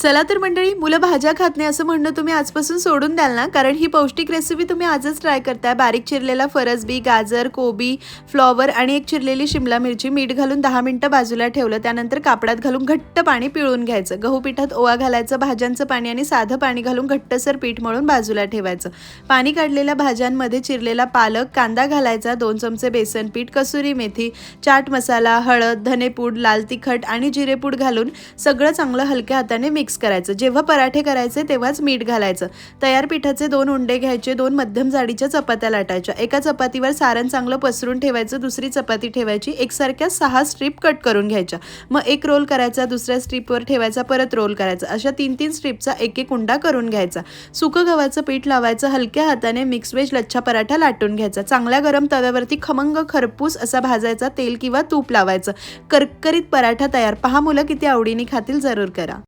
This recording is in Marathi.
चला तर मंडळी, मुलं भाज्या खात नाही असं म्हणणं तुम्ही आजपासून सोडून द्याल ना, कारण ही पौष्टिक रेसिपी तुम्ही आजच ट्राय करताय. बारीक चिरलेला फरसबी, गाजर, कोबी, फ्लॉवर आणि एक चिरलेली शिमला मिरची मीठ घालून 10 मिनिटं बाजूला ठेवलं. त्यानंतर कापडात घालून घट्ट पाणी पिळून घ्यायचं. गहू पिठात ओवा घालायचं, भाज्यांचं पाणी आणि साधं पाणी घालून घट्टसर पीठ मळून बाजूला ठेवायचं. पाणी काढलेल्या भाज्यांमध्ये चिरलेला पालक, कांदा घालायचा, 2 चमचे बेसन पीठ, कसुरी मेथी, चाट मसाला, हळद, धनेपूड, लाल तिखट आणि जिरेपूड घालून सगळं चांगलं हलक्या हाताने मिक्स करायचं. जेव्हा पराठे करायचे तेव्हाच मीठ घालायचं. तयार पिठाचे 2 उंडे घ्यायचे, 2 मध्यम जाडीच्या चपात्या लाटायच्या. एका चपातीवर सारण चांगलं पसरून ठेवायचं, दुसरी चपाती ठेवायची. एकसारख्या 6 स्ट्रीप कट करून घ्यायच्या. मग एक रोल करायचा, दुसऱ्या स्ट्रीपवर ठेवायचा, परत रोल करायचा. अशा 3-3 स्ट्रीपचा एक उंडा करून घ्यायचा. सुकं गव्हाचं पीठ लावायचं, हलक्या हाताने मिक्स वेज लच्छा पराठा लाटून घ्यायचा. चांगल्या गरम तव्यावरती खमंग खरपूस असा भाजायचा, तेल किंवा तूप लावायचं. करकरीत पराठा तयार. पहा मुलं किती आवडीने खातील, जरूर करा.